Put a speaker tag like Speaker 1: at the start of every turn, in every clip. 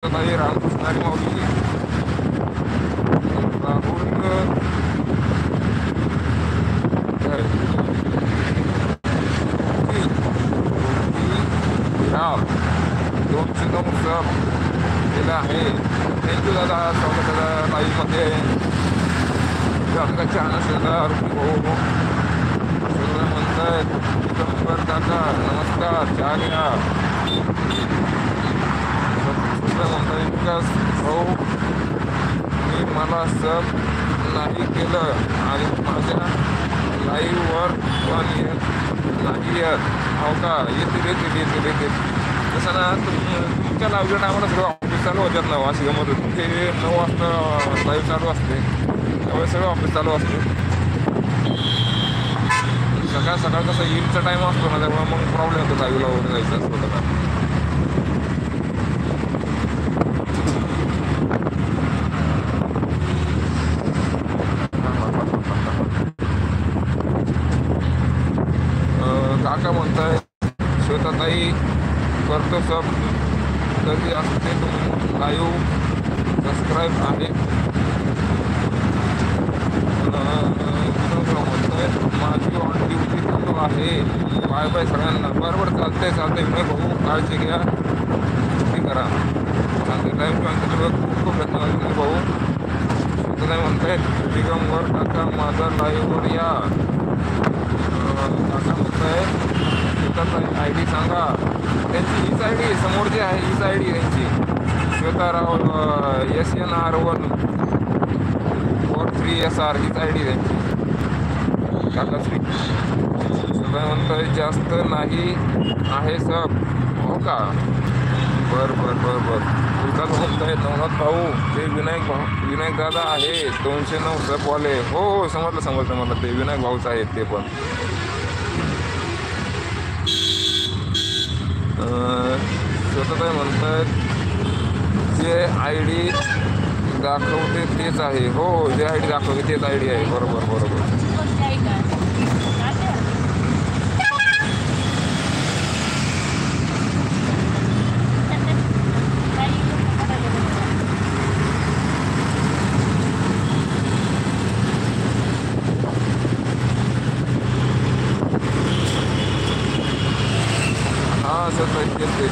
Speaker 1: ताई रामकृष्ण हरी माऊली राहुल जय राम 209 सब केलं आहे. थँक्यू दादा, स्वागत दादा लाईव्हमध्ये. गंगाच्या शेजार हो सगळं म्हणतायत. दिगंबर काका नमस्कार, चहा घ्या. म्हणताय विकास भाऊ, मी मला सब नाही केलं आणि माझ्या लाईव्हवर पण येत नाही येत. हो का? येते तसं ना तुमच्या लाईव्हच्या टायमाला सगळं ऑफिस चालू होतात ना. अशी गमत होती. ते 9 वाजता लाईव्ह चालू असते, त्यावेळेस सगळं ऑफिस चालू असते. सकाळ कसं येईलचा टाईम असतो ना, त्यामुळे मग प्रॉब्लेम होतो लाईव्हला वगैरे जायचं असतो का. काका म्हणताय श्वेताताई करतो सब कधी असते लाईव्ह सबस्क्राईब आहे. म्हणतोय माझी ऑन ड्युटी चालू आहे. बाय सगळ्यांना. बरोबर चालतंय विनय भाऊ, काळजी घ्या, ड्युटी करा. चालते लाईव्ह जॉईन केल्यावर खूप धन्यवाद विनय भाऊ. श्वेताताई म्हणतायत दिगंबर काका माझा लाईव्हवर या. काका म्हणताय आय डी सांगा त्यांची. हीच आय डी समोर जी आहे, हीच आय डी त्यांची. श्वेताराव SNR1 43SR हीच आय डी त्यांची. काकाश्री सगळं म्हणतोय जास्त नाही आहे सब. हो का? बर विकास म्हणताय नवनाथ भाऊ ते विनायक दादा आहे 209 सबवाले. हो समजलं मला. ते विनायक भाऊच आहेत ते पण. स्वतः म्हणतात जे आय डी दाखवते तेच आहे. हो, जे आय डी दाखवते तेच आय डी आहे. बरोबर.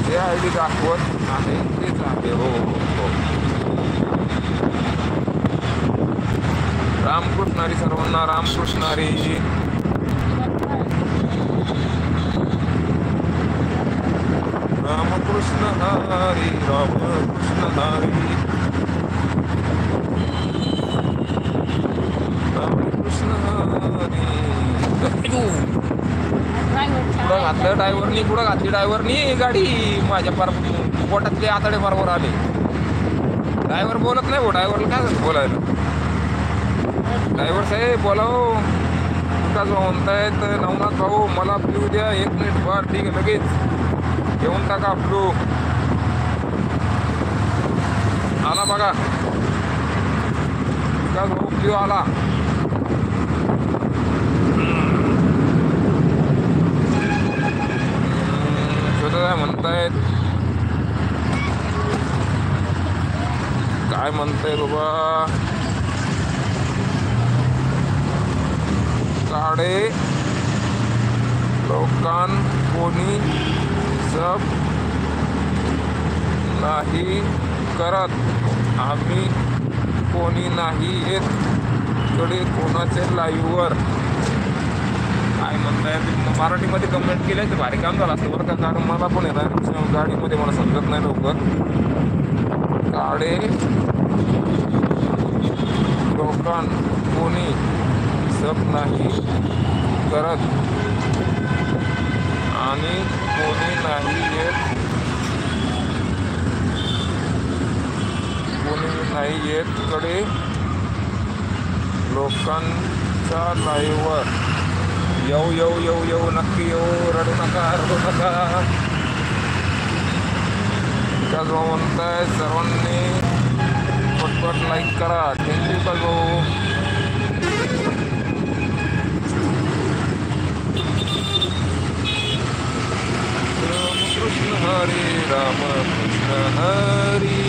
Speaker 1: जे आय डी दाखवत आहे तेच आहे. हो. रामकृष्णारी सर्वांना, रामकृष्णारी. रामकृष्ण हरी, रामकृष्ण हरी, रामकृष्ण हरी. कुठं घातली ड्रायव्हरनी गाडी. माझ्या पार पोटातले आतडे बरोबर आले. ड्रायव्हर बोलत नाही. ड्रायव्हरला काय झालं बोलायला. ड्रायव्हर साहेब बोलाव. विकास भाऊ म्हणतायत नवनाथ भाऊ मला फ्लू द्या 1 मिनिट. बरं ठीक आहे, लगेच घेऊन टाका फ्लू. आला बघा विकास भाऊ, फ्लू आला. म्हणतायत काय म्हणताय बाबा. काडे लोकां कोणी सब नाही करत. आम्ही कोणी नाही येत कडे कोणाचे लाईव्हवर. काय म्हणताय मराठीमध्ये कमेंट केल्याचे भारी काम झालं असतं बरं का. कारण मला पण येतात गाडीमध्ये, मला समजत नाही लवकर. काडे लोकां कोणी सब नाही करत आणि कोणी नाही येत कडे लोकांच्या लाईव्हवर. येऊ नक्की येऊ. रडू नका. विकास भाऊ म्हणताय सर्वांनी पटपट लाईक करा. थँक्यू विकास भाऊ. रामकृष्ण हरी, रामकृष्ण हरी.